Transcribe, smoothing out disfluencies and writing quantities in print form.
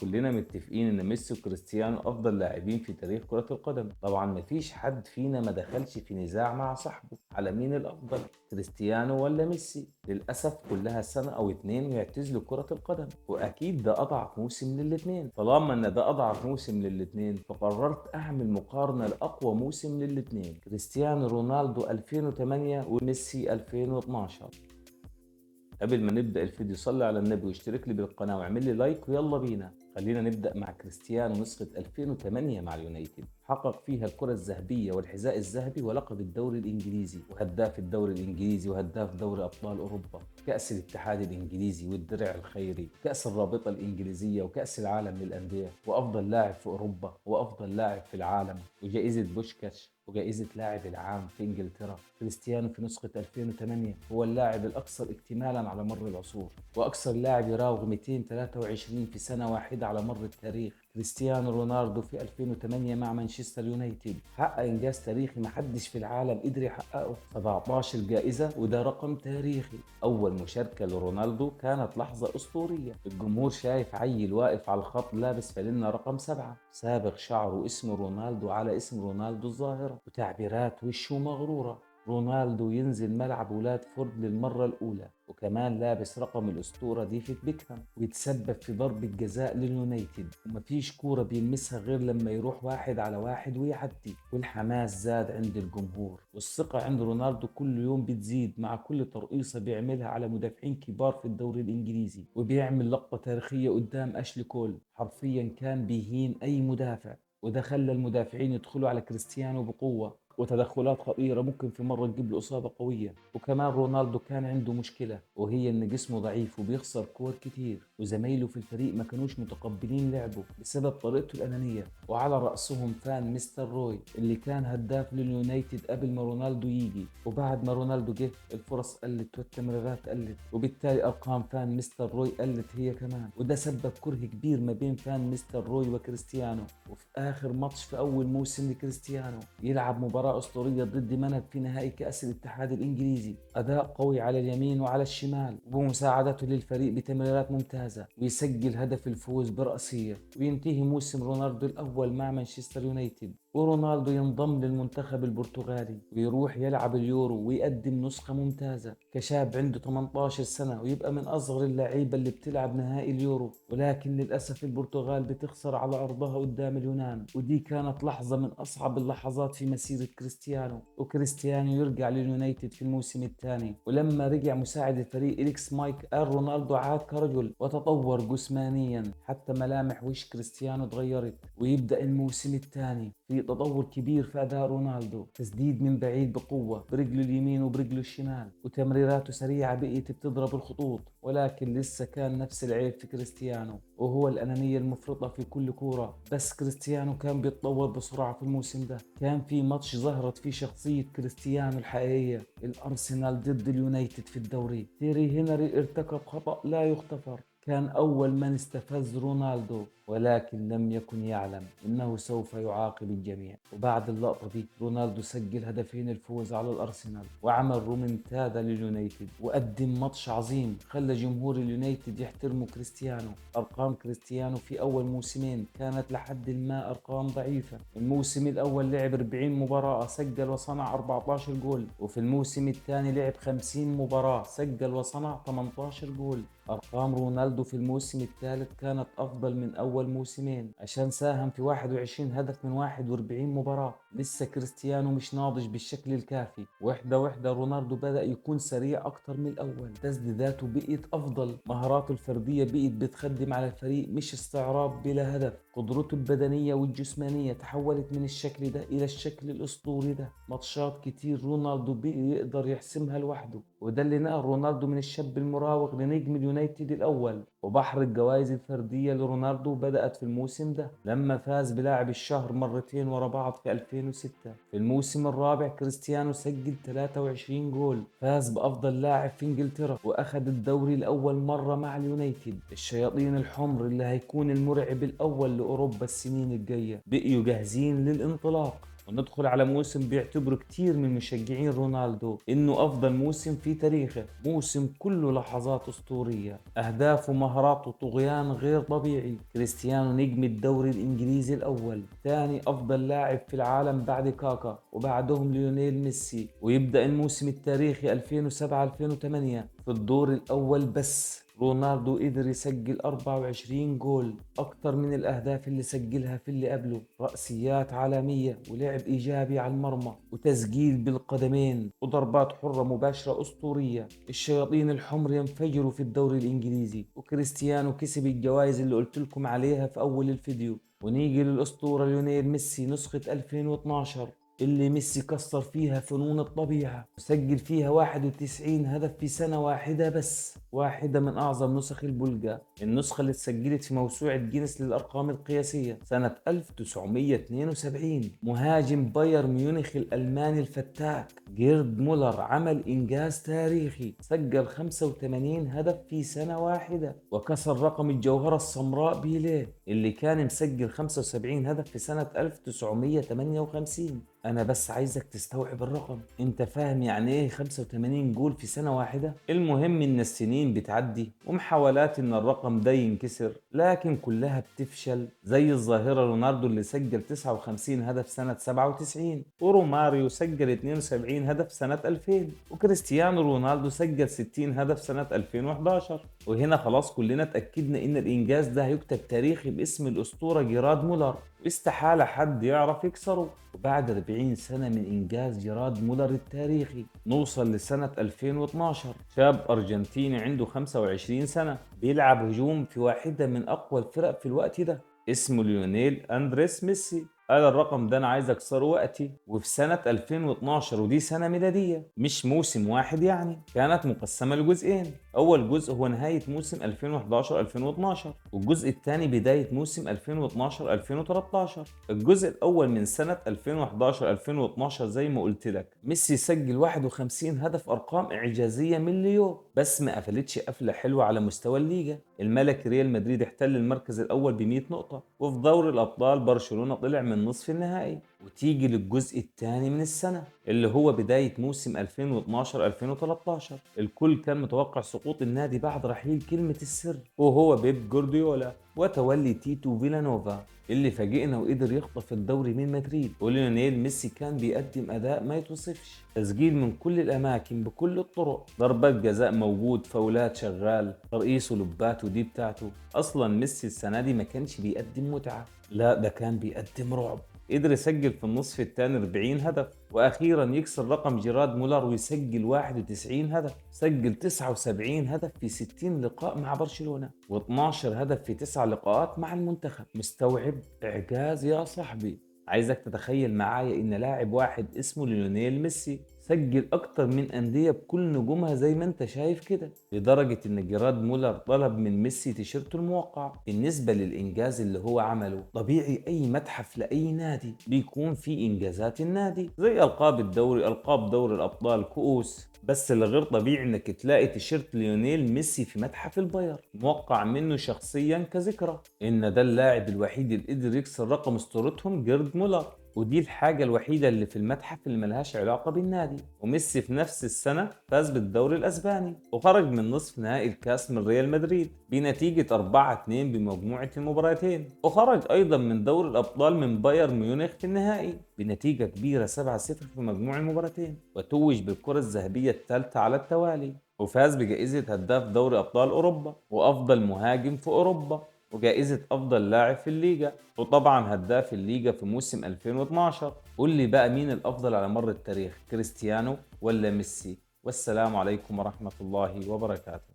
كلنا متفقين ان ميسي وكريستيانو افضل لاعبين في تاريخ كرة القدم. طبعا مفيش حد فينا ما دخلش في نزاع مع صاحبه على مين الافضل، كريستيانو ولا ميسي. للاسف كلها سنة او اتنين ويعتزلوا كرة القدم، واكيد ده اضعف موسم للاتنين. طالما ان ده اضعف موسم للاتنين فقررت اعمل مقارنة لاقوى موسم للاتنين، كريستيانو رونالدو 2008 وميسي 2012. قبل ما نبدأ الفيديو صلي على النبي واشترك لي بالقناة واعمل لي لايك ويلا بينا. خلينا نبدأ مع كريستيانو. نسخة 2008 مع اليونايتد حقق فيها الكرة الذهبية والحذاء الذهبي ولقب الدوري الإنجليزي وهداف الدوري الإنجليزي وهداف دوري أبطال أوروبا، كأس الاتحاد الإنجليزي والدرع الخيري، كأس الرابطة الإنجليزية وكأس العالم للأندية، وأفضل لاعب في أوروبا وأفضل لاعب في العالم وجائزة بوشكاش وجائزة لاعب العام في انجلترا. كريستيانو في نسخة 2008 هو اللاعب الأكثر اكتمالا على مر العصور، وأكثر لاعب يراوغ 223 في سنة واحدة على مر التاريخ. كريستيانو رونالدو في 2008 مع مانشستر يونايتد حقق إنجاز تاريخي محدش في العالم قدر يحققه، 17 جائزة، وده رقم تاريخي. أول مشاركة لرونالدو كانت لحظة أسطورية، الجمهور شايف عيل واقف على الخط لابس فانلة رقم 7 سابغ شعره اسمه رونالدو على اسم رونالدو الظاهرة، وتعبيرات وشه مغرورة. رونالدو ينزل ملعب ولاد فورد للمرة الأولى وكمان لابس رقم الأسطورة ديفيد بيكهام، ويتسبب في ضربة جزاء لليونايتد ومفيش كورة بيلمسها غير لما يروح واحد على واحد ويعدي. والحماس زاد عند الجمهور والثقة عند رونالدو كل يوم بتزيد مع كل ترقيصة بيعملها على مدافعين كبار في الدوري الإنجليزي، وبيعمل لقطة تاريخية قدام أشلي كول، حرفيا كان بيهين أي مدافع، وده خلى المدافعين يدخلوا على كريستيانو بقوة وتدخلات خطيرة ممكن في مرة تجيب له إصابة قوية. وكمان رونالدو كان عنده مشكلة وهي إن جسمه ضعيف وبيخسر كور كتير، وزمايله في الفريق ما كانوش متقبلين لعبه بسبب طريقته الأنانية، وعلى رأسهم فان مستر روي اللي كان هداف لليونايتد قبل ما رونالدو يجي. وبعد ما رونالدو جه الفرص قلت والتمريرات قلت، وبالتالي أرقام فان مستر روي قلت هي كمان، وده سبب كره كبير ما بين فان مستر روي وكريستيانو. وفي آخر ماتش في أول موسم لكريستيانو يلعب مباراة أسطورية ضد منك في نهائي كأس الاتحاد الإنجليزي، أداء قوي على اليمين وعلى الشمال وبمساعدته للفريق بتمريرات ممتازة، ويسجل هدف الفوز برأسية، وينتهي موسم رونالدو الأول مع مانشستر يونايتد. ورونالدو ينضم للمنتخب البرتغالي ويروح يلعب اليورو ويقدم نسخة ممتازة كشاب عنده 18 سنة، ويبقى من أصغر اللعيبة اللي بتلعب نهائي اليورو. ولكن للأسف البرتغال بتخسر على أرضها قدام اليونان، ودي كانت لحظة من أصعب اللحظات في مسيرة كريستيانو. وكريستيانو يرجع لليونايتد في الموسم الثاني، ولما رجع مساعد الفريق إليكس مايك قال رونالدو عاد كرجل وتطور جسمانيا حتى ملامح وش كريستيانو اتغيرت. ويبدأ الموسم الثاني في تطور كبير في أداء رونالدو، تسديد من بعيد بقوة برجله اليمين وبرجله الشمال، وتمريراته سريعة بقيت بتضرب الخطوط. ولكن لسه كان نفس العيب في كريستيانو وهو الأنانية المفرطة في كل كورة. بس كريستيانو كان بيتطور بسرعة في الموسم ده. كان في ماتش ظهرت فيه شخصية كريستيانو الحقيقية، الأرسنال ضد اليونايتد في الدوري، تيري هنري ارتكب خطأ لا يغتفر، كان أول من استفز رونالدو، ولكن لم يكن يعلم أنه سوف يعاقب الجميع. وبعد اللقطة دي رونالدو سجل هدفين الفوز على الأرسنال وعمل رومنتادا لليونايتد وقدم ماتش عظيم خلى جمهور اليونايتد يحترموا كريستيانو. أرقام كريستيانو في أول موسمين كانت لحد ما أرقام ضعيفة. الموسم الأول لعب 40 مباراة سجل وصنع 14 جول، وفي الموسم الثاني لعب 50 مباراة سجل وصنع 18 جول. أرقام رونالدو في الموسم الثالث كانت أفضل من أول موسمين عشان ساهم في 21 هدف من 41 مباراة. لسه كريستيانو مش ناضج بالشكل الكافي، واحدة واحدة رونالدو بدأ يكون سريع أكتر من الأول، تسديداته بقيت أفضل، مهاراته الفردية بقيت بتخدم على الفريق مش استعراض بلا هدف، قدرته البدنية والجسمانية تحولت من الشكل ده إلى الشكل الأسطوري ده. ماتشات كتير رونالدو بقي يقدر يحسمها لوحده، وده اللي نقل رونالدو من الشاب المراوغ لنجم اليونايتد الأول. وبحر الجوائز الفردية لرونالدو بدأت في الموسم ده لما فاز بلاعب الشهر مرتين ورا بعض في 2006. في الموسم الرابع كريستيانو سجل 23 جول، فاز بأفضل لاعب في انجلترا وأخذ الدوري لأول مرة مع اليونايتد. الشياطين الحمر اللي هيكون المرعب الأول لأوروبا السنين الجاية بقيوا جاهزين للانطلاق. وندخل على موسم بيعتبره كتير من مشجعين رونالدو إنه أفضل موسم في تاريخه، موسم كله لحظات أسطورية، أهداف ومهارات وطغيان غير طبيعي. كريستيانو نجم الدوري الإنجليزي الأول، ثاني أفضل لاعب في العالم بعد كاكا، وبعدهم ليونيل ميسي. ويبدأ الموسم التاريخي 2007-2008 في الدور الأول بس رونالدو قدر يسجل 24 جول، أكتر من الأهداف اللي سجلها في اللي قبله. رأسيات عالمية ولعب إيجابي على المرمى وتسجيل بالقدمين وضربات حرة مباشرة أسطورية. الشياطين الحمر ينفجروا في الدوري الإنجليزي، وكريستيانو كسب الجوائز اللي قلت لكم عليها في أول الفيديو. ونيجي للأسطورة ليونيل ميسي نسخة 2012 اللي ميسي كسر فيها فنون الطبيعة وسجل فيها 91 هدف في سنة واحدة بس، واحدة من أعظم نسخ البولجا، النسخة اللي اتسجلت في موسوعة جينيس للأرقام القياسية سنة 1972. مهاجم بايرن ميونخ الألماني الفتاك جيرد مولر عمل إنجاز تاريخي، سجل 85 هدف في سنة واحدة وكسر رقم الجوهرة السمراء بيليه اللي كان مسجل 75 هدف في سنة 1958. انا بس عايزك تستوعب الرقم، انت فاهم يعني ايه 85 جول في سنة واحدة؟ المهم ان السنين بتعدي ومحاولات ان الرقم ده ينكسر لكن كلها بتفشل، زي الظاهرة رونالدو اللي سجل 59 هدف سنة 97، وروماريو سجل 72 هدف سنة 2000، وكريستيانو رونالدو سجل 60 هدف سنة 2011. وهنا خلاص كلنا اتأكدنا ان الانجاز ده هيكتب تاريخي باسم الاسطورة جيراد مولر، واستحالة حد يعرف يكسره. وبعد 40 سنة من إنجاز جيراد مولر التاريخي نوصل لسنة 2012، شاب أرجنتيني عنده 25 سنة بيلعب هجوم في واحدة من أقوى الفرق في الوقت ده، اسمه ليونيل أندريس ميسي. قال الرقم ده أنا عايز أكسره وقتي. وفي سنة 2012، ودي سنة ميلادية مش موسم واحد يعني، كانت مقسمة لجزئين. أول جزء هو نهاية موسم 2011-2012، والجزء الثاني بداية موسم 2012-2013. الجزء الأول من سنة 2011-2012 زي ما قلت لك ميسي سجل 51 هدف، أرقام إعجازية من ليو، بس ما قفلتش قفلة حلوة على مستوى الليجا. الملك ريال مدريد احتل المركز الأول ب 100 نقطة، وفي دوري الأبطال برشلونة طلع من نصف النهائي. وتيجي للجزء الثاني من السنة اللي هو بداية موسم 2012-2013، الكل كان متوقع سقوط النادي بعد رحيل كلمة السر وهو بيب جوارديولا وتولي تيتو فيلانوفا اللي فاجئنا وقدر يخطف الدوري من مدريد. وليونيل ميسي كان بيقدم أداء ما يتوصفش، تسجيل من كل الأماكن بكل الطرق، ضربات جزاء موجود، فاولات شغال، ترقيص ولبات ودي بتاعته. أصلا ميسي السنة دي ما كانش بيقدم متعة، لا ده كان بيقدم رعب. قدر يسجل في النصف الثاني 40 هدف، واخيرا يكسر رقم جيراد مولر ويسجل 91 هدف. سجل 79 هدف في 60 لقاء مع برشلونة، و12 هدف في 9 لقاءات مع المنتخب. مستوعب اعجاز يا صاحبي؟ عايزك تتخيل معايا ان لاعب واحد اسمه ليونيل ميسي سجل اكتر من انديه بكل نجومها زي ما انت شايف كده، لدرجه ان جيراد مولر طلب من ميسي تيشيرته الموقع. بالنسبه للانجاز اللي هو عمله، طبيعي اي متحف لاي نادي بيكون فيه انجازات النادي زي القاب الدوري، القاب دوري الابطال، كؤوس، بس اللي غير طبيعي انك تلاقي تيشيرت ليونيل ميسي في متحف الباير موقع منه شخصيا كذكرى ان ده اللاعب الوحيد اللي قدر يكسر رقم اسطورتهم جيرد مولر. ودي الحاجة الوحيدة اللي في المتحف اللي ملهاش علاقة بالنادي. وميسي في نفس السنة فاز بالدوري الأسباني وخرج من نصف نهائي الكاس من ريال مدريد بنتيجة 4-2 بمجموعة المباراتين، وخرج أيضا من دوري الأبطال من بايرن ميونخ في النهائي بنتيجة كبيرة 7-0 في مجموع المباراتين، وتوج بالكرة الذهبية الثالثة على التوالي، وفاز بجائزة هداف دوري أبطال أوروبا وأفضل مهاجم في أوروبا وجائزة أفضل لاعب في الليجا، وطبعا هداف الليجا في موسم 2012. قول لي بقى مين الأفضل على مر التاريخ، كريستيانو ولا ميسي؟ والسلام عليكم ورحمة الله وبركاته.